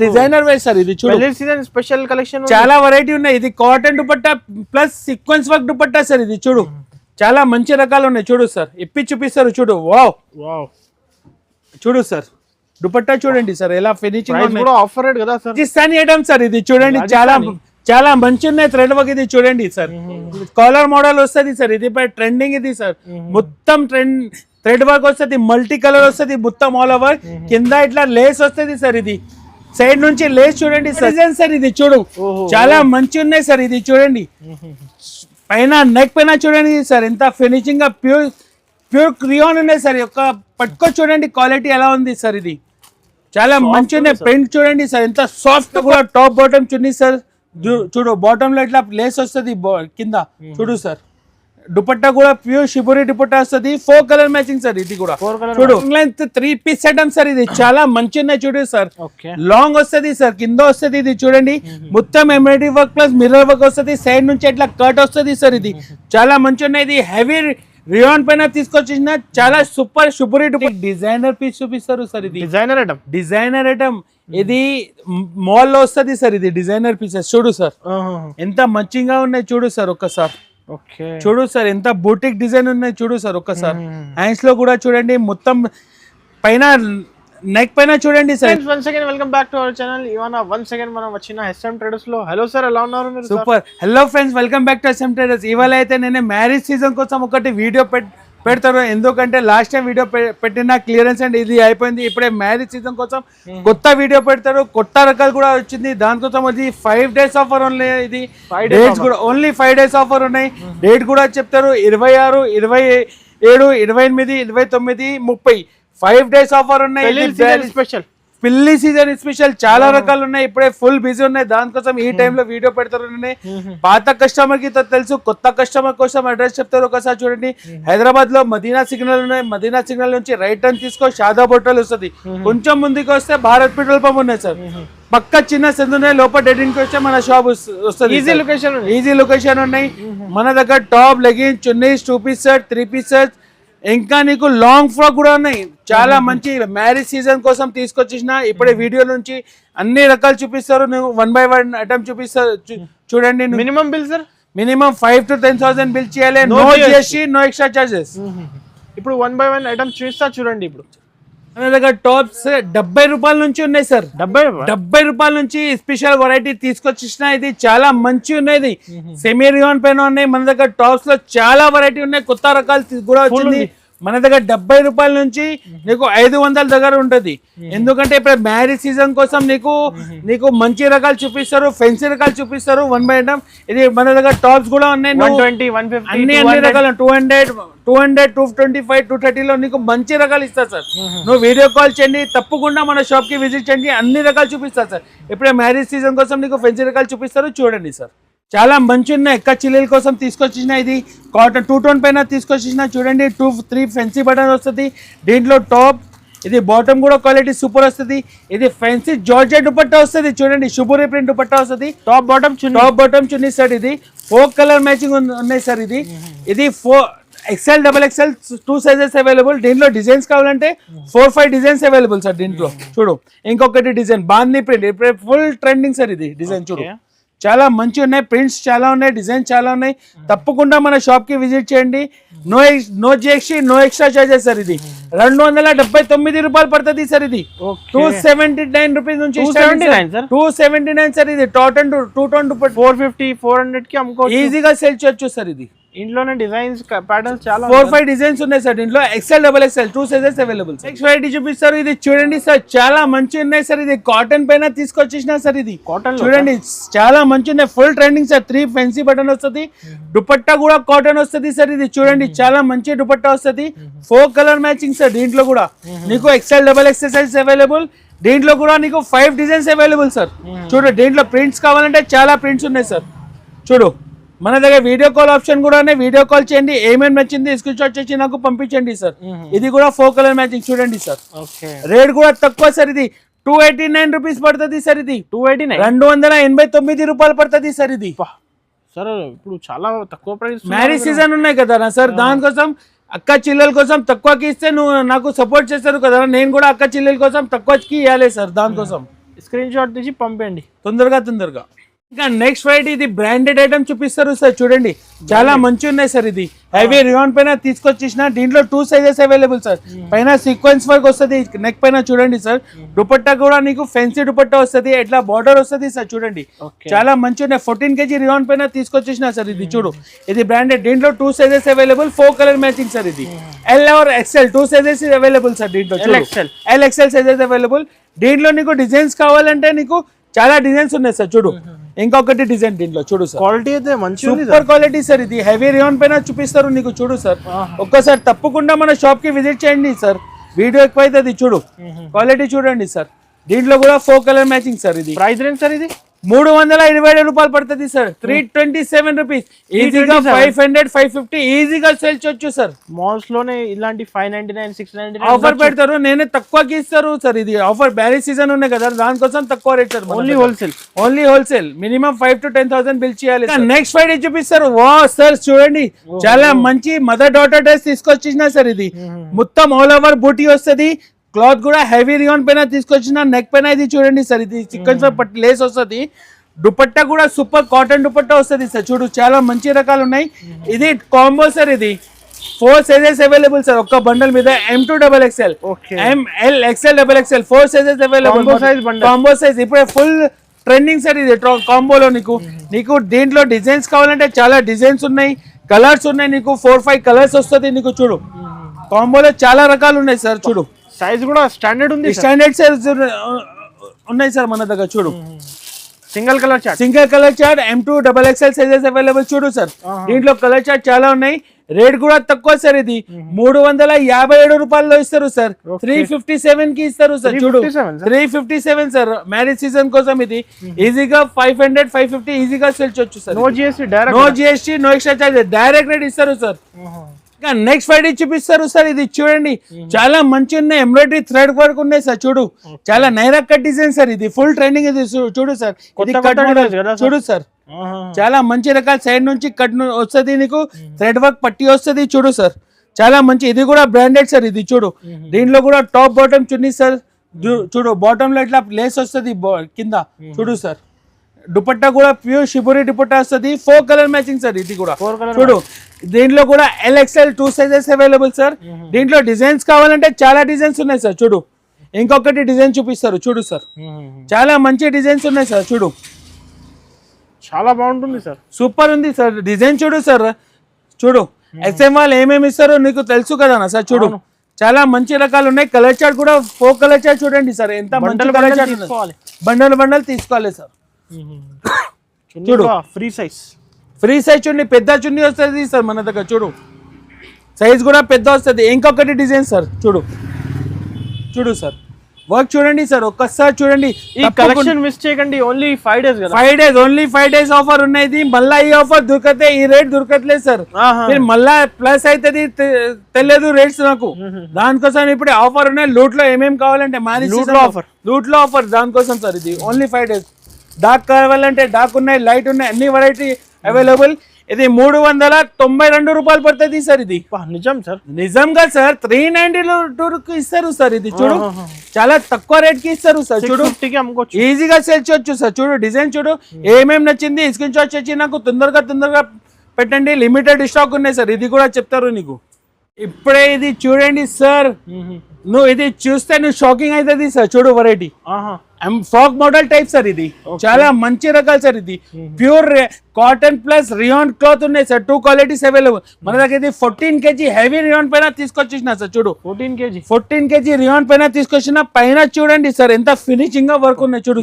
Designer wear sir ఇది చూడు season special collection చాలా వెరైటీ ఉన్నాయి ఇది cotton dupatta plus sequence work dupatta sir ఇది చూడు చాలా మంచి రకాలు ఉన్నాయి చూడు సార్ ఇప్పి చూపిస్తారు చూడు వావ్ చూడు సార్ దుపట్టా చూడండి సార్ ఎలా ఫినిషింగ్ ఆఫర్ రేట్ కదా సార్ రాజస్థానీ ఐటమ్ సార్ ఇది చూడండి చాలా మంచి ఉన్నాయి థ్రెడ్ వర్క్ ఇది చూడండి సార్ కాలర్ మోడల్ వస్తుంది సార్ ఇది ట్రెండింగ్ ఇది సార్ మొత్తం థ్రెడ్ వర్క్ వస్తుంది మల్టీ కలర్ వస్తుంది మొత్తం ఆల్ ఓవర్ కింద ఇట్లా లేస్ వస్తుంది సార్ ఇది సైడ్ నుంచి లేస్ చూడండి డిజైన్ సార్ ఇది చూడు చాలా మంచి ఉన్నాయి సార్ ఇది చూడండి పైన నెక్ పైన చూడండి సార్ ఎంత ఫినిషింగ్ గా ప్యూర్ క్రియాన్ ఉన్నాయి సార్ యొక్క పట్టుకో చూడండి క్వాలిటీ ఎలా ఉంది సార్ ఇది చాలా మంచి ఉన్నాయి ప్రింట్ చూడండి సార్ ఎంత సాఫ్ట్ కూడా టాప్ బాటమ్ చున్నీ సార్ చూడు బాటమ్ లో ఇట్లా లేస్ వస్తుంది కింద చూడు సార్ దుపట్టా కూడా ప్యూర్ షిబురి దుపట్టా వస్తుంది 4 కలర్ మ్యాచింగ్ సార్ ఇది కూడా చూడు లెంత్ 3 పీస్ ఐటమ్ సార్ ఇది చాలా మంచి ఉన్నాయి చూడు సార్ లాంగ్ వస్తుంది సార్ కింద వస్తుంది ఇది చూడండి మొత్తం embroidery work plus mirror work వస్తుంది సైడ్ నుంచి ఇట్లా కట్ వస్తుంది సార్ ఇది చాలా మంచి ఉన్నాయి ఇది హెవీ రియాన్ పైన తీసుకొచ్చిన చాలా సూపర్ షుబురి డిజైనర్ పీస్ చూపిస్తారు సార్ ఇది డిజైనర్ ఐటమ్ ఇది మాల్ లో వస్తుంది సార్ ఇది డిజైనర్ పీసెస్ చూడు సార్ ఎంత మంచిగా ఉన్నాయి చూడు సార్ ఒక్కసారి చూడు సార్ ఎంత బూటిక్ డిజైన్ ఉన్నాయి చూడు సార్ ఒక్కసారి హ్యాండ్స్ లో కూడా చూడండి మొత్తం పైన నెక్ పైన చూడండి sir once again welcome back to our channel ఇవానా వన్స్ అగైన్ మనం వచ్చిన ఎస్ఎం ట్రేడర్స్ లో హలో సార్ ఎలా ఉన్నారు మీరు super hello friends welcome back to SM traders ఇవాళ అయితే నేను మ్యారేజ్ సీజన్ కోసం ఒకటి వీడియో పెడతారు ఎందుకంటే లాస్ట్ టైం వీడియో పెట్టిన క్లియరెన్స్ అండ్ ఇది అయిపోయింది ఇప్పుడే మ్యారేజ్ సీజన్ కోసం కొత్త వీడియో పెడతారు కొత్త రకాలు కూడా వచ్చింది దానికోసం అది 5 days ఆఫర్ ఓన్లీ ఇది డేట్స్ కూడా ఓన్లీ 5 days ఆఫర్ ఉన్నాయి డేట్ కూడా చెప్తారు 26 27 28 29 30 5 days ఆఫర్ ఉన్నాయి స్పెషల్ పిల్లి సీజన్ స్పెషల్ చాలా రకాలు ఉన్నాయి ఇప్పుడే ఫుల్ బిజీ ఉన్నాయి దానికోసం ఈ టైంలో వీడియో పెడతారు పాత కస్టమర్ కి తెలుసు కొత్త కస్టమర్ కోసం అడ్రస్ చెప్తారు ఒకసారి చూడండి హైదరాబాద్ లో మదీనా సిగ్నల్ ఉన్నాయి మదీనా సిగ్నల్ నుంచి రైట్ టర్న్ తీసుకో షాదాబ్ హోటల్ వస్తుంది కొంచెం ముందుకు వస్తే భారత్ పెట్రోల్ పంప్ ఉన్నాయి సార్ పక్క చిన్న సందునే లోపల డెడింగ్ వస్తే మన షాప్ వస్తుంది ఈజీ లొకేషన్ ఉన్నాయి మన దగ్గర top leggings chunnis 2 piece set 3 piece set ఇంకా నీకు లాంగ్ ఫ్రాక్ కూడా ఉన్నాయి చాలా మంచి మ్యారేజ్ సీజన్ కోసం తీసుకొచ్చేసిన ఇప్పుడే వీడియో నుంచి అన్ని రకాలు చూపిస్తారు నువ్వు 1 by 1 ఐటమ్ చూపిస్తారు చూడండి minimum bill sir minimum 5 to 10,000 bill చేయాలి no GST no extra charges ఇప్పుడు 1 by 1 ఐటమ్ చూస్తా చూడండి ఇప్పుడు మన దగ్గర టాప్స్ 70 రూపాయల నుంచి ఉన్నాయి సార్ 70 రూపాయల నుంచి స్పెషల్ వెరైటీ తీసుకొచ్చిన ఇది చాలా మంచి ఉన్నాయి సెమీ రియాన్ పైన ఉన్నాయి మన దగ్గర టాప్స్ లో చాలా వెరైటీ ఉన్నాయి కొత్త రకాలు కూడా వచ్చింది మన దగ్గర 70 రూపాయల నుంచి నీకు 500 దగ్గర ఉంటది ఎందుకంటే ఇప్పుడు మ్యారేజ్ సీజన్ కోసం నీకు మంచి రకాలు చూపిస్తారు ఫెన్సీ రకాలు చూపిస్తారు 1 by 1 ఇది మన దగ్గర టాప్స్ కూడా ఉన్నాయి 120 150 అన్ని రకాలు 200 225 230 లో నీకు మంచి రకాలు ఇస్తారు సార్ నువ్వు వీడియో కాల్ చేయండి తప్పకుండా మన షాప్ కి విజిట్ చేయండి అన్ని రకాలు చూపిస్తారు సార్ ఇప్పుడే మ్యారేజ్ సీజన్ కోసం నీకు ఫెన్సీ రకాలు చూపిస్తారు చూడండి సార్ చాలా మంచి ఉన్నాయి ఎక్క చిల్లీల కోసం తీసుకొచ్చిన ఇది కాటన్ 2 టోన్ పైన తీసుకొచ్చిన చూడండి 2-3 ఫెన్సీ బటన్ వస్తుంది దీంట్లో టాప్ ఇది బాటమ్ కూడా క్వాలిటీ సూపర్ వస్తుంది ఇది ఫెన్సీ జార్జెట్ దుపట్టా వస్తుంది చూడండి షుబురి ప్రింట్ దుపట్టా వస్తుంది టాప్ బాటమ్ చున్నీ సార్ ఇది 4 కలర్ మ్యాచింగ్ ఉన్నాయి సార్ ఇది 4 XL XXL 2 సైజెస్ అవైలబుల్ దీంట్లో డిజైన్స్ కావాలంటే 4-5 డిజైన్స్ అవైలబుల్ సార్ దీంట్లో చూడు ఇంకొకటి డిజైన్ బాందీ ప్రింట్ ఇప్పుడు ఫుల్ ట్రెండింగ్ సార్ ఇది డిజైన్ చూడు చాలా మంచి ఉన్నాయి ప్రింట్స్ చాలా ఉన్నాయి డిజైన్ చాలా ఉన్నాయి తప్పకుండా మన షాప్ కి విజిట్ చేయండి no GST no extra charges sir ఇది 279 రూపాయలు పడుతుంది సార్ ఇది 279 రూపీస్ నుంచి 279 సార్ ఇది టోటన్ 2 టోన్ 450 400 కి అమ్ముకోవచ్చు ఈజీగా సేల్ చేయొచ్చు సార్ ఇది ఇంట్లోనే డిజైన్స్ ప్యాటర్న్స్ చాలా 4-5 డిజైన్స్ ఉన్నాయి సార్ దీంట్లో XL XXL 2 sizes available next variety చూపిస్తారు ఇది చూడండి సార్ చాలా మంచి ఉన్నాయి సార్ ఇది కాటన్ పైన తీసుకొచ్చేసిన సార్ ఇది కాటన్ చూడండి చాలా మంచి ఉన్నాయి full trending sir 3 fancy button వస్తుంది దుపట్టా కూడా కాటన్ వస్తుంది సార్ ఇది చూడండి చాలా మంచి దుపట్టా వస్తుంది 4 కలర్ మ్యాచింగ్ సార్ దీంట్లో కూడా నీకు XL XXL సైజ్ అవైలబుల్ దీంట్లో కూడా నీకు 5 డిజైన్స్ అవైలబుల్ సార్ చూడు దీంట్లో ప్రింట్స్ కావాలంటే చాలా ప్రింట్స్ ఉన్నాయి సార్ చూడు మన దగ్గర వీడియో కాల్ ఆప్షన్ కూడా వీడియో కాల్ చేయండి ఏమేమి నచ్చింది స్క్రీన్ షాట్ చేసి నాకు పంపించండి సార్ ఇది కూడా 4 కలర్ మ్యాచింగ్ చూడండి సార్ రేట్ కూడా తక్కువ సార్ ఇది 289 రూపీస్ పడుతుంది సార్ ఇది 289 రూపాయలు పడుతుంది సార్ ఇది సార్ ఇప్పుడు చాలా తక్కువ ప్రైస్ మ్యారేజ్ సీజన్ ఉన్నాయి కదా సార్ దానికోసం అక్క చెల్లెల కోసం తక్కువకి ఇస్తే నువ్వు నాకు సపోర్ట్ చేస్తారు కదా నేను కూడా అక్క చెల్లెల కోసం తక్కువకి ఇవ్వాలి సార్ దానికోసం స్క్రీన్ షాట్ తీసి పంపండి తొందరగా ఇంకా నెక్స్ట్ వెరైటీ ఇది బ్రాండెడ్ ఐటమ్ చూపిస్తారు సార్ చూడండి చాలా మంచి ఉన్నాయి సార్ ఇది హెవీ రియాన్ పైన తీసుకొచ్చేసిన దీంట్లో 2 సైజెస్ అవైలబుల్ సార్ పైన సీక్వెన్స్ వర్క్ వస్తుంది నెక్ పైన చూడండి సార్ దుపట్టా కూడా నీకు ఫెన్సీ దుపట్టా వస్తుంది ఎట్లా బార్డర్ వస్తుంది సార్ చూడండి చాలా మంచి ఉన్నాయి 14 kg రియాన్ పైన తీసుకొచ్చేసిన సార్ ఇది చూడు ఇది బ్రాండెడ్ దీంట్లో 2 sizes available 4 colour matching sir ఇది L or XL 2 sizes available sir దీంట్లో ఎల్ ఎక్స్ఎల్ సైజెస్ అవైలబుల్ దీంట్లో నీకు డిజైన్స్ కావాలంటే నీకు చాలా డిజైన్స్ ఉన్నాయి సార్ చూడు ఇంకొకటి డిజైన్ దీంట్లో చూడు సార్ క్వాలిటీ అయితే మంచి సూపర్ క్వాలిటీ సార్ ఇది హెవీ రియాన్ పైన చూపిస్తారు నీకు చూడు సార్ ఒక్కసారి తప్పకుండా మన షాప్ కి విజిట్ చేయండి సార్ వీడియో ఎక్కువ అవుతుంది చూడు క్వాలిటీ చూడండి సార్ దీంట్లో కూడా 4 కలర్ మ్యాచింగ్ సార్ ఇది ప్రైస్ రేంజ్ సార్ ఇది 327 రూపాయలు పడుతుంది సార్ 327 రూపీస్ ఈజీగా 500 550 ఈజీగా సేల్ చేయొచ్చు సార్ మాల్స్ లోనే ఇలాంటి 599 699 ఆఫర్ పెడతారు నేనే తక్కువకి ఇస్తారు సార్ ఇది ఆఫర్ మ్యారేజ్ సీజన్ ఉన్నాయి కదా దానికోసం తక్కువ rate sir only wholesale minimum 5 to 10,000 bill చేయాలి నెక్స్ట్ ఫ్రైడే చూపిస్తారు వా సార్ చూడండి చాలా మంచి మదర్ డాటర్ డ్రెస్ తీసుకొచ్చిన సార్ ఇది మొత్తం ఆల్ ఓవర్ బూటీ వస్తుంది క్లాత్ కూడా హెవీ రియాన్ పైన తీసుకొచ్చిన నెక్ పైన ఇది చూడండి సార్ ఇది చికెన్ లేస్ వస్తుంది దుపట్టా కూడా సూపర్ కాటన్ దుపట్టా వస్తుంది సార్ చూడు చాలా మంచి రకాలు ఉన్నాయి ఇది కాంబో సార్ ఇది 4 సైజెస్ అవైలబుల్ సార్ ఒక్క బండల్ మీద M2 XXL ML XL XXL 4 sizes available combo size ఇప్పుడు ఫుల్ ట్రెండింగ్ సార్ ఇది కాంబోలో నీకు దీంట్లో డిజైన్స్ కావాలంటే చాలా డిజైన్స్ ఉన్నాయి కలర్స్ ఉన్నాయి నీకు 4-5 కలర్స్ వస్తుంది నీకు చూడు కాంబోలో చాలా రకాలు ఉన్నాయి సార్ చూడు సైజ్ కూడా స్టాండర్డ్ ఉంది స్టాండర్డ్ సైజ్ ఉన్నాయి సార్ మన దగ్గర చూడు single colour chart M2 XXL sizes available చూడు సార్ దీంట్లో కలర్ చార్ట్ చాలా ఉన్నాయి రేట్ కూడా తక్కువ సార్ ఇది 357 రూపాయల్లో ఇస్తారు సార్ 357 కి ఇస్తారు సార్ చూడు 357 సార్ మ్యారేజ్ సీజన్ కోసం ఇది ఈజీగా 500 550 ఈజీగా సేల్ చేయొచ్చు sir no GST no extra charges direct rate ఇస్తారు సార్ నెక్స్ట్ ఫ్రైడే చూపిస్తారు సార్ ఇది చూడండి చాలా మంచి ఉన్నాయి ఎంబ్రాయిడరీ థ్రెడ్ వర్క్ ఉన్నాయి సార్ చూడు చాలా నైరా కట్ డిజైన్ సార్ ఇది ఫుల్ ట్రెండింగ్ ఇది చూడు సార్ చూడు సార్ చాలా మంచి రకాల సైడ్ నుంచి కట్ వస్తుంది నీకు థ్రెడ్ వర్క్ పట్టి వస్తుంది చూడు సార్ చాలా మంచి ఇది కూడా బ్రాండెడ్ సార్ ఇది చూడు దీంట్లో కూడా టాప్ బాటమ్ చున్నీ సార్ చూడు బాటమ్ లో ఇట్లా లేస్ వస్తుంది కింద చూడు సార్ దుపట్టా కూడా ప్యూర్ షిబురి దుపట్టా వస్తుంది 4 కలర్ మ్యాచింగ్ సార్ ఇది కూడా చూడు దీంట్లో కూడా LXL 2 సైజెస్ అవైలబుల్ సార్ దీంట్లో డిజైన్స్ కావాలంటే చాలా డిజైన్స్ ఉన్నాయి సార్ చూడు ఇంకొకటి డిజైన్ చూపిస్తారు చూడు సార్ చాలా మంచి డిజైన్స్ ఉన్నాయి సార్ చూడు చాలా బాగుంటుంది సార్ సూపర్ ఉంది సార్ డిజైన్ చూడు సార్ చూడు SM వాళ్ళు ఏమేమి ఇస్తారో నీకు తెలుసు కదా సార్ చూడు చాలా మంచి రకాలు ఉన్నాయి కలర్ చార్ట్ కూడా 4 కలర్ చార్ట్ చూడండి సార్ ఎంత మంచి కలర్ చార్ట్ బండల్ తీసుకోవాలి సార్ చూడు ఫ్రీ సైజ్ చున్నీ పెద్ద చున్నీ వస్తుంది సార్ మన దగ్గర చూడు సైజ్ కూడా పెద్ద వస్తుంది ఇంకొకటి డిజైన్ సార్ చూడు సార్ వర్క్ చూడండి సార్ ఒక్కసారి చూడండి ఈ కలెక్షన్ మిస్ చేయకండి ఓన్లీ 5 days కదా 5 days ఓన్లీ 5 days ఆఫర్ ఉన్నాయి మళ్ళీ ఈ ఆఫర్ దొరకతే ఈ రేట్ దొరకట్లేదు సార్ మీరు మళ్ళా ప్లస్ అవుతుంది తెలియదు రేట్స్ నాకు దానికోసం ఇప్పుడు ఆఫర్ ఉన్నాయి లూట్ లో ఏమేమి కావాలంటే మాది లూట్ లో ఆఫర్ దానికోసం సార్ ఇది ఓన్లీ 5 days డార్క్ కావాలంటే డార్క్ ఉన్నాయి లైట్ ఉన్నాయి అన్ని వెరైటీ అవైలబుల్ ఇది 392 రూపాయలు పడుతుంది సార్ ఇది నిజంగా సార్ 392 ఇస్తారు సార్ ఇది చూడు చాలా తక్కువ రేట్ కి ఇస్తారు సార్ చూడు ఈజీగా సేల్ చేయొచ్చు సార్ చూడు డిజైన్ చూడు ఏమేమి నచ్చింది స్క్రీన్ షాట్ చేసి నాకు తొందరగా పెట్టండి లిమిటెడ్ స్టాక్ ఉన్నాయి సార్ ఇది కూడా చెప్తారు నీకు ఇప్పుడే ఇది చూడండి సార్ నువ్వు ఇది చూస్తే నువ్వు షాకింగ్ అవుతుంది సార్ చూడు variety frock model type sir ఇది చాలా మంచి రకాలు సార్ ఇది pure cotton plus rayon cloth ఉన్నాయి సార్ 2 క్వాలిటీస్ అవైలబుల్ మన దగ్గర ఇది 14 kg హెవీ రియాన్ పైన తీసుకొచ్చేసిన సార్ చూడు 14 kg రియాన్ పైన తీసుకొచ్చిన పైన చూడండి సార్ ఎంత ఫినిషింగ్ గా వర్క్ ఉన్నాయి చూడు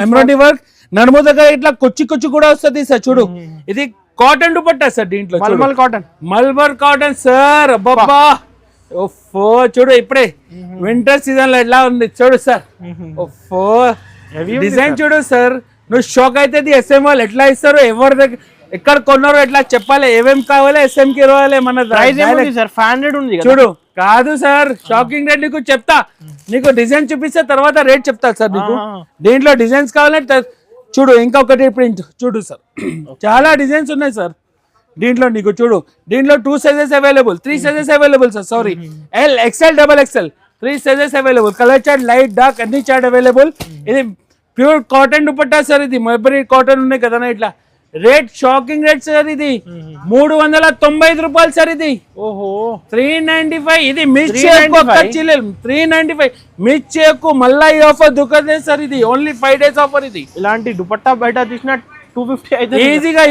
ఎంబ్రాయిడరీ వర్క్ నడుము దగ్గర ఇట్లా కొచ్చి కూడా వస్తుంది సార్ చూడు ఇది కాటన్ దుపట్టా సార్ దీంట్లో మల్బర్ కాటన్ సార్ అబ్బబ్బా ఓఫో చూడు ఇప్పుడే వింటర్ సీజన్ లో ఎట్లా ఉంది చూడు సార్ ఓఫో డిజైన్ చూడు సార్ నువ్వు షాక్ అవుతుంది SM వాళ్ళు ఎట్లా ఇస్తారు ఎవరి దగ్గర ఎక్కడ కొన్నారో ఎట్లా చెప్పాలి ఏమేమి కావాలి SM కి రావాలి మన చూడు కాదు సార్ షాకింగ్ రేట్ నీకు చెప్తా నీకు డిజైన్ చూపిస్తే తర్వాత రేట్ చెప్తా సార్ నీకు దీంట్లో డిజైన్స్ కావాలంటే చూడు ఇంకొకటి ప్రింట్ చూడు సార్ చాలా డిజైన్స్ ఉన్నాయి సార్ దీంట్లో నీకు చూడు దీంట్లో 2 sizes available 3 sizes available sir sorry L XL XXL 3 sizes available. Colour chart, light, dark అన్ని చార్ట్ అవైలబుల్. ఇది ప్యూర్ కాటన్ దుపట్టా సార్. ఇది మల్బరీ కాటన్ ఉన్నాయి కదా ఇట్లా. Rate shocking rate sir. ఇది 395 రూపాయలు సార్. ఇది ఓహో 395. ఇది మిస్ చేయకు, 395 మిస్ చేయకు. మళ్ళా ఈ ఆఫర్ దుకాణం సార్. ఇది ఓన్లీ 5 days ఆఫర్. ఇది ఇలాంటి దుపట్టా బయట తీసిన 250 అయితే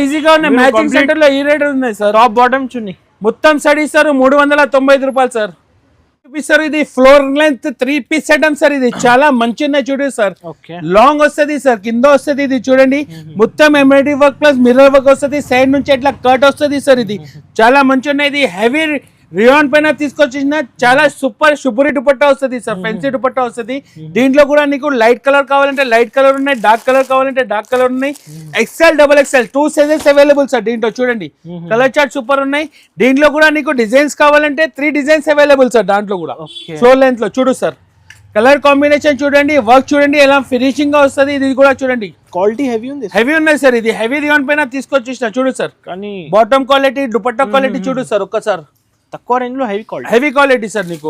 ఈజీగా ఉన్నాయి. మ్యాచింగ్ సెంటర్ లో ఈ రేట్ ఉన్నాయి సార్. టాప్ బాటమ్ చున్నీ మొత్తం సెట్ ఇస్తారు 395 రూపాయలు సార్. చూపిస్తారు. ఇది floor length 3 piece item sir. ఇది చాలా మంచి ఉన్నాయి చూడండి సార్. లాంగ్ వస్తుంది సార్, కింద వస్తుంది. ఇది చూడండి మొత్తం embroidery work plus mirror work వస్తుంది. సైడ్ నుంచి ఇట్లా కట్ వస్తుంది సార్. ఇది చాలా మంచి ఉన్నాయి. ఇది హెవీ రియాన్ పైన తీసుకొచ్చిన చాలా సూపర్ షుబురి దుపట్టా వస్తుంది సార్. ఫెన్సీ దుపట్టా వస్తుంది. దీంట్లో కూడా నీకు లైట్ కలర్ కావాలంటే లైట్ కలర్ ఉన్నాయి, డార్క్ కలర్ కావాలంటే డార్క్ కలర్ ఉన్నాయి. XL, XXL 2 sizes available sir. దీంట్లో చూడండి కలర్ చార్ట్ సూపర్ ఉన్నాయి. దీంట్లో కూడా నీకు డిజైన్స్ కావాలంటే 3 డిజైన్స్ అవైలబుల్ సార్. దాంట్లో కూడా ఫ్లోర్ లెంత్ లో చూడు సార్. కలర్ కాంబినేషన్ చూడండి, వర్క్ చూడండి ఎలా ఫినిషింగ్ గా వస్తుంది. ఇది కూడా చూడండి క్వాలిటీ హెవీ ఉంది. హెవీ ఉన్నాయి సార్. ఇది హెవీ రియాన్ పైన తీసుకొచ్చేసిన చూడు సార్. కానీ బాటమ్ క్వాలిటీ, దుపట్టా క్వాలిటీ చూడు సార్. ఒక్కసారి తక్కువ రేంజ్ లో హెవీ క్వాలిటీ సార్. నీకు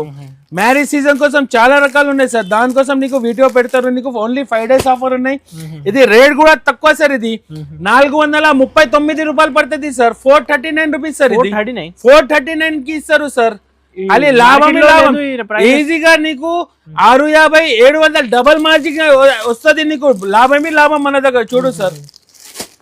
మ్యారేజ్ సీజన్ కోసం చాలా రకాలు ఉన్నాయి సార్. దానికోసం నీకు వీడియో పెడతారు. నీకు ఓన్లీ 5 days ఆఫర్ ఉన్నాయి. ఇది రేట్ కూడా తక్కువ సార్. ఇది 439 రూపాయలు పడుతుంది సార్. 439 rupees sir. ఇది 439 కి ఇస్తారు సార్. అది లాభం ఈజీగా నీకు 650, 700 డబల్ మార్జిన్ వస్తుంది. నీకు లాభమే లాభం మన దగ్గర. చూడు సార్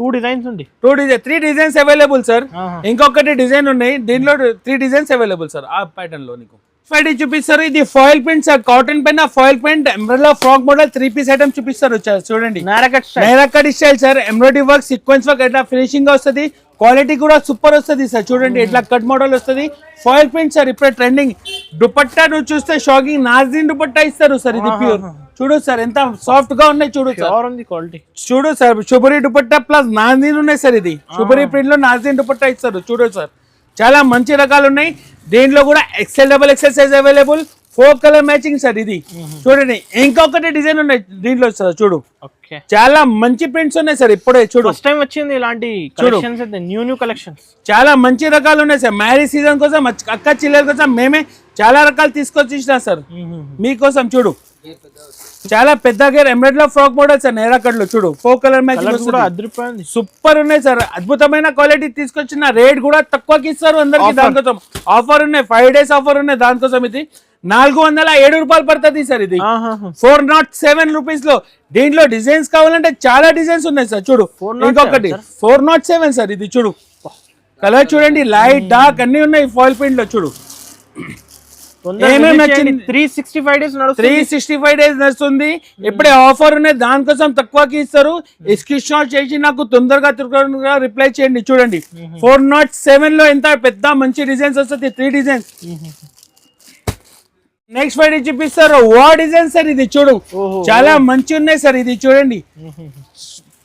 2 డిజైన్స్ ఉంది. 3 డిజైన్స్ అవైలబుల్ సార్. ఇంకొకటి డిజైన్ ఉన్నాయి. దీనిలో 3 డిజైన్స్ అవైలబుల్ సార్. ఆ ప్యాటర్న్ లో నీకు ఫైడ్ చూపిస్తారు. ఇది ఫాయిల్ ప్రింట్ సార్. కాటన్ పైన foil print embroidery frock model 3 piece item చూపిస్తారు చూడండి. Naira cut style sir. Embroidery work, sequence work ఎట్లా ఫినిషింగ్ గా వస్తుంది. క్వాలిటీ కూడా సూపర్ వస్తుంది సార్. చూడండి ఇట్లా కట్ మోడల్ వస్తుంది. Foil print sir. ఇప్పుడు ట్రెండింగ్ దుపట్టా నువ్వు చూస్తే షాకింగ్ నాజిన్ దుపట్టా ఇస్తారు సార్. ఇది ప్యూర్ చూడు సార్ ఎంత సాఫ్ట్ గా ఉన్నాయి. చూడు సార్ క్వాలిటీ చూడు సార్. షుబరి దుపట్టా ప్లస్ నాజిన్ ఉన్నాయి సార్. ఇది షుబరి ప్రింట్ లో నాజిన్ దుపట్టా ఇస్తారు. చూడు సార్ చాలా మంచి రకాలు ఉన్నాయి. దీంట్లో కూడా XL, XXL size available. 4 colour matching sir. ఇది చూడండి ఇంకొకటి డిజైన్ ఉన్నాయి దీంట్లో సార్. చూడు చాలా మంచి ప్రింట్స్ ఉన్నాయి సార్. ఇప్పుడే చూడు ఫస్ట్ టైం వచ్చింది ఇలాంటి కలెక్షన్స్. న్యూ కలెక్షన్స్ చాలా మంచి రకాలు ఉన్నాయి సార్. మ్యారేజ్ సీజన్ కోసం అక్క చిల్లెల కోసం మేమే చాలా రకాలు తీసుకొచ్చేసిన సార్ మీకోసం. చూడు చాలా పెద్ద gear embroidery frock model sir. Naira cut లో చూడు 4 కలర్ మ్యాచింగ్ సూపర్ ఉన్నాయి సార్. అద్భుతమైన క్వాలిటీ తీసుకొచ్చిన. రేట్ కూడా తక్కువకి ఇస్తారు అందరికి. దానికోసం ఆఫర్ ఉన్నాయి. 5 days ఆఫర్ ఉన్నాయి. దానికోసం ఇది 407 రూపాయలు పడుతుంది సార్. ఇది 407 రూపీస్ లో. దీంట్లో డిజైన్స్ కావాలంటే చాలా డిజైన్స్ ఉన్నాయి సార్. చూడు ఇంకొకటి 407 సార్. ఇది చూడు కలర్ చూడండి, లైట్ డార్క్ అన్ని ఉన్నాయి ఫాయిల్ ప్రింట్ లో. చూడు ఏమేమి నచ్చింది. 365 days నడుస్తుంది. ఇప్పుడే ఆఫర్ ఉన్నాయి. దానికోసం తక్కువకి ఇస్తారు. స్క్రీన్ షాట్ చేసి నాకు తొందరగా రిప్లై చేయండి. చూడండి 407 లో ఎంత పెద్ద మంచి డిజైన్స్ వస్తుంది. 3 డిజైన్స్. నెక్స్ట్ ఫైడ్ చూపిస్తారు. వా డిజైన్ సార్. ఇది చూడు చాలా మంచి ఉన్నాయి సార్. ఇది చూడండి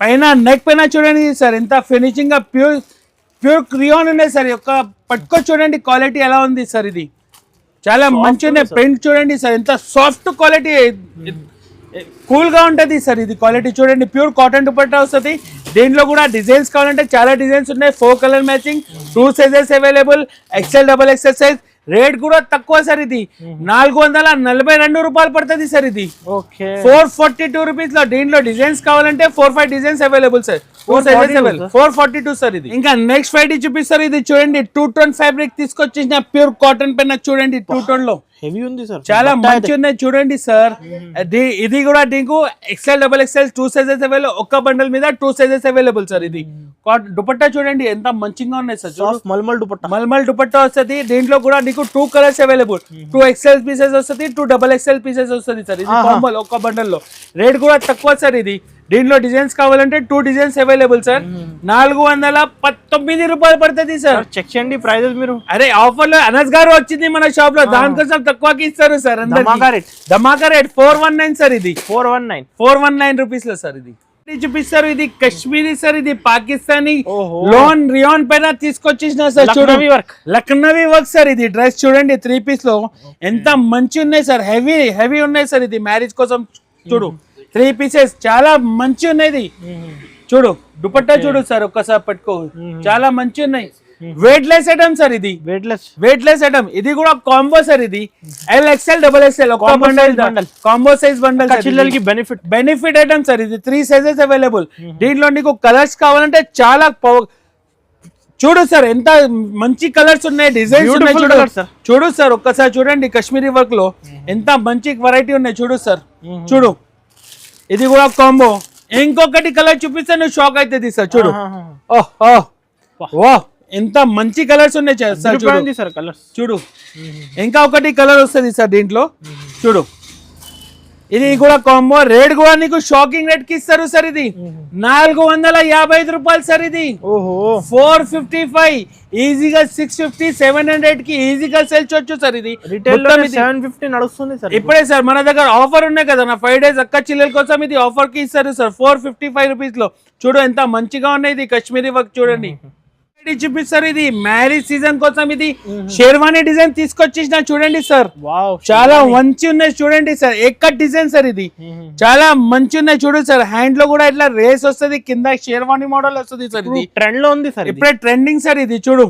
పైన నెక్ పైన చూడండి సార్ ఎంత ఫినిషింగ్ గా ప్యూర్ క్రియాన్ ఉన్నాయి సార్. యొక్క పట్టుకో చూడండి క్వాలిటీ ఎలా ఉంది సార్. ఇది చాలా మంచి ఉన్నాయి. ప్రింట్ చూడండి సార్ ఎంత సాఫ్ట్ క్వాలిటీ, కూల్ గా ఉంటది సార్. ఇది క్వాలిటీ చూడండి ప్యూర్ కాటన్ దుపట్టా వస్తుంది. దీంట్లో కూడా డిజైన్స్ కావాలంటే చాలా డిజైన్స్ ఉన్నాయి. 4 colour matching, 2 sizes available. XL, XXL size. Rate కూడా తక్కువ సార్. ఇది 442 రూపాయలు పడుతుంది సార్. ఇది 442 రూపీస్ లో. దీంట్లో డిజైన్స్ కావాలంటే 4-5 డిజైన్స్ అవైలబుల్ సార్. 442 సార్. ఇది ఇంకా నెక్స్ట్ ఫైడ్ చూపిస్తారు. ఇది చూడండి 2 టోన్ ఫ్యాబ్రిక్ తీసుకొచ్చేసిన ప్యూర్ కాటన్ పైన చూడండి 2 టోన్ లో హెవీ ఉంది సార్. చాలా మంచి ఉన్నాయి చూడండి సార్. ఇది కూడా నీకు XL, XXL 2 సైజెస్ అవైలబుల్. ఒక్క బండల్ మీద 2 సైజెస్ అవైలబుల్ సార్. ఇది దుపట్టా చూడండి ఎంత మంచిగా ఉన్నాయి సార్. మల్మల్ దుపట్టా వస్తుంది. దీంట్లో కూడా నీకు 2 కలర్స్ అవైలబుల్. 2 XL పీసెస్ వస్తుంది, 2 XXL పీసెస్ వస్తుంది సార్. ఇది కాంబో ఒక్క బండల్ లో. రేట్ కూడా తక్కువ సార్. ఇది దీంట్లో డిజైన్స్ కావాలంటే 2 డిజైన్స్ అవైలబుల్ సార్. 419 రూపాయలు పడుతుంది సార్. చెక్ చేయండి ప్రైజెస్ మీరు. అరే ఆఫర్ లో అనస్ గారు వచ్చింది మన షాప్ లో. దానికోసం తక్కువకి ఇస్తారు సార్. ధమాకా రేట్ 419 సార్. ఇది 419 రూపీస్ లో సార్. ఇది చూపిస్తారు. ఇది కశ్మీరీ సార్. ఇది పాకిస్తానీ లోన్ రియాన్ పైన తీసుకొచ్చేసిన సార్. చూడండి లక్నవీ వర్క్ సార్. ఇది డ్రెస్ చూడండి 3 piece లో ఎంత మంచి ఉన్నాయి సార్. హెవీ ఉన్నాయి సార్. ఇది మ్యారేజ్ కోసం చూడు 3 pieces చాలా మంచి ఉన్నాయి. చూడు దుపట్టా చూడు సార్ ఒక్కసారి పట్టుకో చాలా మంచి ఉన్నాయి. వెయిట్ లెస్ ఐటమ్ సార్ ఇది, వెయిట్ లెస్ ఐటమ్. ఇది కూడా కాంబో సార్, ఇది XL XXL ఒక బండల్, కాంబో సైజ్ బండల్, చిల్లలకి బెనిఫిట్ ఐటమ్ సార్. ఇది 3 సైజెస్ అవైలబుల్. దీంట్లో నీకు కలర్స్ కావాలంటే చాలా చూడు సార్, ఎంత మంచి కలర్స్ ఉన్నాయి, డిజైన్స్ ఉన్నాయి. చూడు సార్, ఒక్కసారి చూడండి, కాశ్మీరీ వర్క్ లో ఎంత మంచి వెరైటీ ఉన్నాయి. చూడు సార్, చూడు, ఇది కూడా కాంబో. ఇంకొకటి కలర్ చూపిస్తే నువ్వు షాక్ అవుతుంది సార్. చూడు, ఓహో ఎంత మంచి కలర్స్ ఉన్నాయి సార్. చూడు, ఇంకా ఒకటి కలర్ వస్తుంది సార్ దీంట్లో. చూడు, ఇది కూడా కాంబో. రేట్ కూడా నీకు షాకింగ్ రేట్ కి ఇస్తారు సార్. ఇది 455 రూపాయలు సార్. ఇది 455, ఈజీగా 650 700 కి ఈజీగా సేల్ చేయొచ్చు సార్. ఇది రిటైల్ 750 నడుస్తుంది సార్ ఇప్పుడే సార్. మన దగ్గర ఆఫర్ ఉన్నాయి కదా నా 5 days అక్క చిల్లెల కోసం ఇది ఆఫర్ కి ఇస్తారు సార్ 455 రూపీస్ లో. చూడు ఎంత మంచిగా ఉన్నాయి. ఇది కాశ్మీరీ వర్క్ చూడండి. చూపిస్తారు, ఇది మ్యారేజ్ సీజన్ కోసం ఇది షేర్వానీ డిజైన్ తీసుకొచ్చేసిన. చూడండి సార్, చాలా మంచి ఉన్నాయి. చూడండి సార్, ఎక్కట్ డిజైన్ సార్. ఇది చాలా మంచి ఉన్నాయి. చూడు సార్, హ్యాండ్ లో కూడా ఇట్లా రేస్ వస్తుంది, కింద షేర్వానీ మోడల్ వస్తుంది సార్. ఇది ట్రెండ్ లో ఉంది సార్, ఇప్పుడే ట్రెండింగ్ సార్. ఇది చూడు,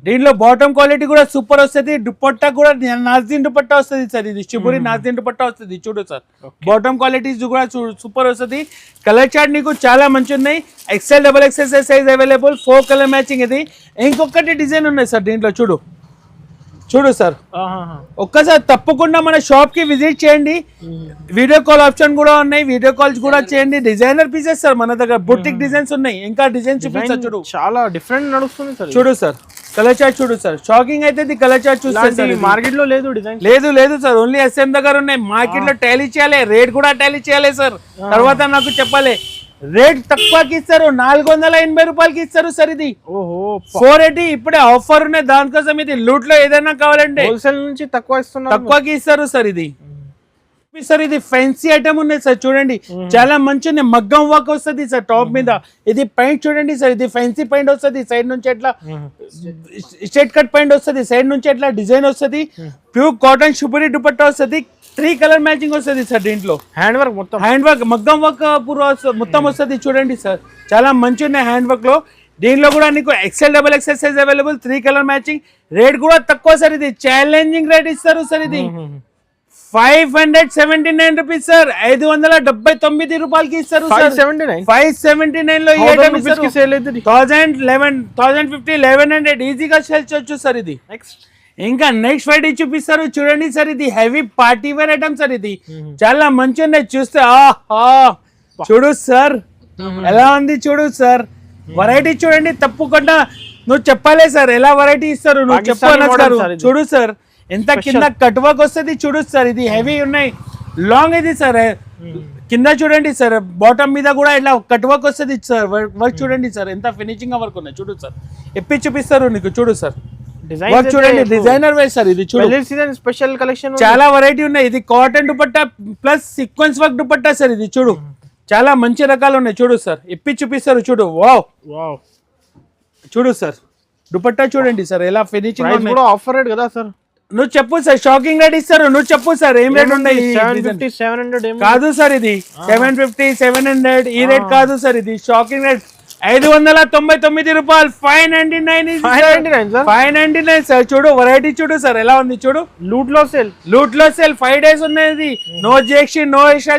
దీంట్లో బాటమ్ క్వాలిటీ కూడా సూపర్ వస్తుంది. దుపట్టా కూడా నాజిన్ దుపట్టా వస్తుంది సార్. ఇది శిబురి నాజిన్ దుపట్టా వస్తుంది. చూడు సార్, బాటమ్ క్వాలిటీస్ కూడా సూపర్ వస్తుంది. కలర్ చార్ట్ నీకు చాలా మంచి ఉన్నాయి. XL XXL size available, 4 colour matching. ఇది ఇంకొకటి డిజైన్ ఉన్నాయి సార్ దీంట్లో. చూడు, చూడు సార్, ఒక్కసారి తప్పకుండా మన షాప్ కి విజిట్ చేయండి. వీడియో కాల్ ఆప్షన్ కూడా ఉన్నాయి, వీడియో కాల్స్ కూడా చేయండి. డిజైనర్ పీసెస్ సార్ మన దగ్గర, బుటిక్ డిజైన్స్ ఉన్నాయి. ఇంకా డిజైన్ చూపిస్తా. చూడు, చాలా డిఫరెంట్ నడుస్తుంది సార్. చూడు సార్, కలర్ చార్ట్ చూడు సార్, షాకింగ్ అయితే కలర్ చార్ట్ చూస్తే. మార్కెట్ లో లేదు డిజైన్, లేదు సార్, ఓన్లీ SM దగ్గర ఉన్నాయి. మార్కెట్ లో టాలీ చేయాలి, రేట్ కూడా టాలీ చేయాలి సార్. తర్వాత నాకు చెప్పాలి. రేట్ తక్కువకి ఇస్తారు, 480 రూపాయలకి ఇస్తారు సార్. ఇది 480 ఇప్పుడే ఆఫర్ ఉన్నాయి దానికోసం. ఇది లూట్ లో ఏదైనా కావాలంటే హోల్సేల్ నుంచి తక్కువకి ఇస్తారు సార్. ఇది సార్, ఇది ఫ్యాన్సీ ఐటమ్ ఉన్నాయి సార్. చూడండి, చాలా మంచి ఉన్నాయి. మగ్గం వర్క్ వస్తుంది సార్ టాప్ మీద. ఇది పాయింట్ చూడండి సార్, ఇది ఫ్యాన్సీ పాయింట్ వస్తుంది. సైడ్ నుంచి ఎట్లా స్ట్రైట్ కట్ పాయింట్ వస్తుంది, సైడ్ నుంచి ఎట్లా డిజైన్ వస్తుంది. ప్యూర్ కాటన్ షుబరి దుపట్టా వస్తుంది. 3 కలర్ మ్యాచింగ్ వస్తుంది సార్. దీంట్లో హ్యాండ్ వర్క్ మగ్గం వర్క్ మొత్తం వస్తుంది. చూడండి సార్, చాలా మంచి ఉన్నాయి హ్యాండ్ వర్క్ లో. దీంట్లో కూడా నీకు XL XXL size available, 3 colour matching. Rate కూడా తక్కువ సార్. ఇది ఛాలెంజింగ్ రేట్ ఇస్తారు సార్. ఇది 579 రూపీస్ సార్. 579 రూపాయలకి ఇస్తారు సార్. 579 లో 1050 1100 ఈజీగా సేల్ చేయొచ్చు సార్. ఇది ఇంకా నెక్స్ట్ ఫ్రైడే చూపిస్తారు. చూడండి సార్, ఇది heavy party wear item sir. ఇది చాలా మంచి ఉన్నాయి. చూస్తే చూడు సార్, ఎలా ఉంది చూడు సార్. వెరైటీ చూడండి, తప్పకుండా నువ్వు చెప్పాలి సార్ ఎలా వెరైటీ ఇస్తారు. నువ్వు చెప్పారు. చూడు సార్, ఎంత కింద కట్ వర్క్ వస్తుంది. చూడు సార్, ఇది హెవీ ఉన్నాయి, లాంగ్ ఇది సార్. కింద చూడండి సార్, బాటమ్ మీద కూడా ఇట్లా కట్ వర్క్ వస్తుంది సార్. వర్క్ చూడండి సార్, ఎంత ఫినిషింగ్ వర్క్ ఉన్నాయి. చూడు సార్, ఎప్పి చూపిస్తారు నీకు. చూడు సార్, చూడండి, డిజైనర్ వేర్ సార్. ఇది చూడు, స్పెషల్ కలెక్షన్ చాలా వెరైటీ ఉన్నాయి. ఇది cotton dupatta plus sequence work dupatta sir. ఇది చూడు, చాలా మంచి రకాలు ఉన్నాయి. చూడు సార్, ఇప్పి చూపిస్తారు. చూడు, వావ్, చూడు సార్, దుపట్టా చూడండి సార్ ఎలా ఫినిషింగ్. ఆఫర్ రేట్ కదా సార్. నువ్వు చెప్పు సార్, షాకింగ్ రేట్ ఇస్తారు. నువ్వు చెప్పు సార్, ఏం రేట్ ఉన్నాయి. 750 కాదు సార్, ఇది 750 700 ఈ రేట్ కాదు సార్. ఇది షాకింగ్ రేట్ 599 రూపాయలు. 599 సార్. చూడు, వెరైటీ చూడు సార్ ఎలా ఉంది. చూడు, లూట్ లో సేల్ 5 days ఉన్నది. No GST, no extra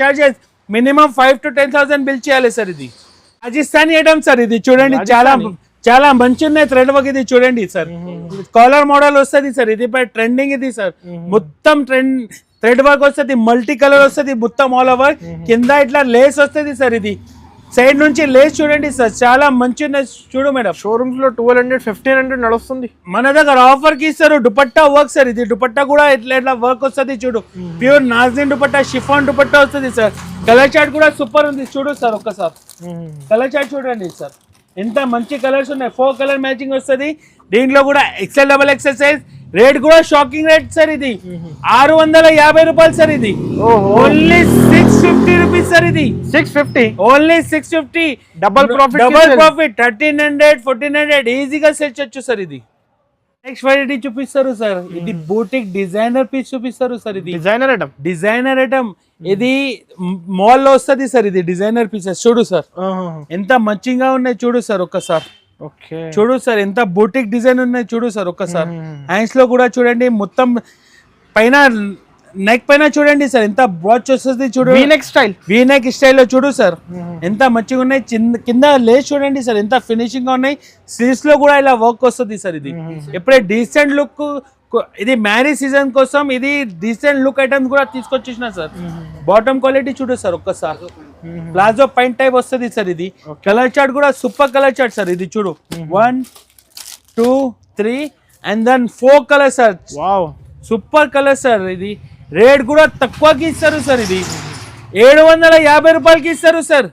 charges. Minimum 5 to 10,000 bill చేయాలి సార్. ఇది రాజస్థానీ ఐటమ్ సార్. ఇది చూడండి, చాలా మంచి ఉన్నాయి. థ్రెడ్ వర్క్ ఇది చూడండి సార్. కాలర్ మోడల్ వస్తుంది సార్. ఇది ట్రెండింగ్ ఇది సార్. మొత్తం థ్రెడ్ వర్క్ వస్తుంది, మల్టీ కలర్ వస్తుంది మొత్తం ఆల్ ఓవర్. కింద ఇట్లా లేస్ వస్తుంది సార్. ఇది సైడ్ నుంచి లేస్ చూడండి సార్, చాలా మంచి ఉన్నాయి. చూడు మేడం, షోరూమ్స్ లో 1200 1500 నడుస్తుంది. మన దగ్గర ఆఫర్ కి ఇస్తారు. Dupatta work sir. ఇది దుపట్టా కూడా ఇట్లా వర్క్ వస్తుంది. చూడు, ప్యూర్ నాజిన్ దుపట్టా, షిఫాన్ దుపట్టా వస్తుంది సార్. కలర్ చార్ట్ కూడా సూపర్ ఉంది. చూడు సార్, ఒక్కసారి కలర్ చార్ట్ చూడండి సార్, ఎంత మంచి కలర్స్ ఉన్నాయి. 4 కలర్ మ్యాచింగ్ వస్తుంది. దీంట్లో కూడా XL XXL సైజ్. రేట్ కూడా షాకింగ్ రేట్ సార్. ఇది 650 రూపాయలు సార్. ఇది ఓన్లీ 650 రూపీస్ సార్. ఇది 650, ఓన్లీ 650. డబల్ ప్రాఫిట్ 1300 1400 ఈజీగా సెట్ చేయొచ్చు సార్. ఇది నెక్స్ట్ వెరైటీ చూపిస్తారు సార్. ఇది బూటిక్ డిజైనర్ పీస్ చూపిస్తారు సార్. ఇది డిజైనర్ ఐటమ్. ఇది మాల్ లో వస్తుంది సార్. ఇది డిజైనర్ పీసెస్. చూడు సార్, ఎంత మంచిగా ఉన్నాయి. చూడు సార్, ఒక్కసారి ఓకే చూడు సార్ ఎంత బూటిక్ డిజైన్ ఉన్నాయి చూడు సార్ ఒక్కసారి హ్యాండ్స్ లో కూడా చూడండి మొత్తం పైన నెక్ పైన చూడండి సార్ ఎంత బ్రాచ్ వస్తుంది చూడు వీనెక్ స్టైల్ వీనెక్ స్టైల్లో చూడు సార్ ఎంత మంచిగా ఉన్నాయి కింద లేస్ చూడండి సార్ ఎంత ఫినిషింగ్ గా ఉన్నాయి స్లీవ్స్ లో కూడా ఇలా వర్క్ వస్తుంది సార్ ఇది ఎప్పుడే డీసెంట్ లుక్ ఇది మ్యారేజ్ సీజన్ కోసం ఇది డీసెంట్ లుక్ ఐటమ్స్ కూడా తీసుకొచ్చేసిన సార్ బాటమ్ క్వాలిటీ చూడు సార్ ఒక్కసారి ప్లాజో పైంట్ టైప్ వస్తుంది సార్ ఇది కలర్ చార్ట్ కూడా సూపర్ కలర్ చార్ట్ సార్ ఇది చూడు 1 2 3 and then 4 colour sir wow super colour sir ఇది రేట్ కూడా తక్కువకి ఇస్తారు సార్ ఇది 750 రూపాయలకి ఇస్తారు సార్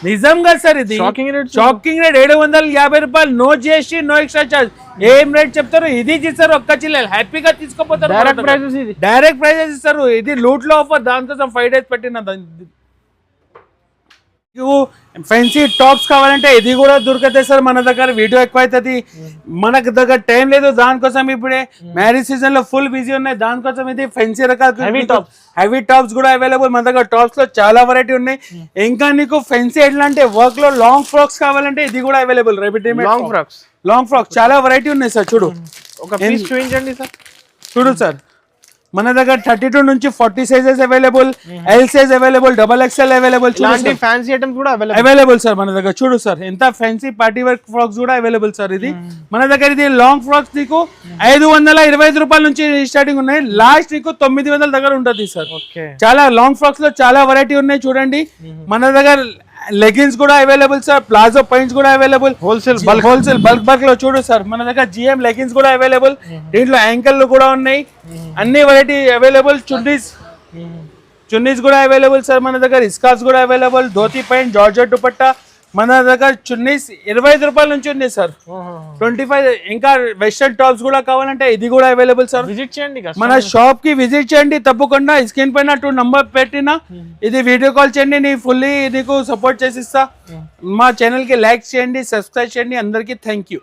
నిజంగా సార్ ఇది షాకింగ్ రేట్ 750 రూపాయలు no GST no extra charge ఏం రేట్ చెప్తారు ఇది ఇస్తారు ఒక్క చిల్లెలు హ్యాపీగా తీసుకోపోతారు డైరెక్ట్ ప్రైజెస్ ఇస్తారు ఇది లూట్ లో ఆఫర్ దానికోసం 5 days పెట్టిన ఫ్యాన్సీ టాప్స్ కావాలంటే ఇది కూడా దొరుకుతాయి సార్ మన దగ్గర వీడియో ఎక్కువ అవుతుంది మనకు దగ్గర టైం లేదు దానికోసం ఇప్పుడే మ్యారేజ్ సీజన్ లో ఫుల్ బిజీ ఉన్నాయి దానికోసం ఇది ఫ్యాన్సీ రకాల హెవీ టాప్స్ కూడా అవైలబుల్ మన దగ్గర టాప్స్ లో చాలా వెరైటీ ఉన్నాయి ఇంకా నీకు ఫ్యాన్సీ ఎట్లా అంటే వర్క్ లో లాంగ్ ఫ్రాక్స్ కావాలంటే ఇది కూడా అవైలబుల్ లాంగ్ ఫ్రాక్స్ చాలా వెరైటీ ఉన్నాయి సార్ చూడు ఒక పీస్ చూపించండి సార్ చూడు సార్ మన దగ్గర 32 నుంచి 40 sizes available L size available XXL available fancy items కూడా అవైలబుల్ సార్ మన దగ్గర చూడు సార్ ఎంత ఫ్యాన్సీ పార్టీ వర్క్ ఫ్రాక్స్ కూడా అవైలబుల్ సార్ ఇది మన దగ్గర ఇది లాంగ్ ఫ్రాక్స్ నీకు 525 రూపాయల నుంచి స్టార్టింగ్ ఉన్నాయి లాస్ట్ నీకు 900 దగ్గర ఉంటుంది సార్ చాలా లాంగ్ ఫ్రాక్స్ లో చాలా వెరైటీ ఉన్నాయి చూడండి మన దగ్గర లెగిన్స్ కూడా అవైలబుల్ సార్ ప్లాజో పాయింట్స్ కూడా అవైలబుల్ హోల్సేల్ బల్క్ లో చూడు సార్ మన దగ్గర జిఎం లెగిన్స్ కూడా అవైలబుల్ దీంట్లో యాంకల్ కూడా ఉన్నాయి అన్ని వెరైటీ అవైలబుల్ చున్నీస్ కూడా అవైలబుల్ సార్ మన దగ్గర స్కార్ఫ్స్ కూడా available dhoti point georgette dupatta మన దగ్గర చున్నీస్ 25 రూపాయల నుంచి ఉంది సార్ 25 ఇంకా వెస్టర్న్ టాప్స్ కూడా కావాలంటే ఇది కూడా అవైలబుల్ సార్ విజిట్ చేయండి మన షాప్ కి విజిట్ చేయండి తప్పకుండా స్క్రీన్ పైన 2 నంబర్ పెట్టినా ఇది వీడియో కాల్ చేయండి నీ ఫుల్లీ నీకు సపోర్ట్ చేసిస్తా మా ఛానల్ కి లైక్ చేయండి సబ్స్క్రైబ్ చేయండి అందరికీ థ్యాంక్ యూ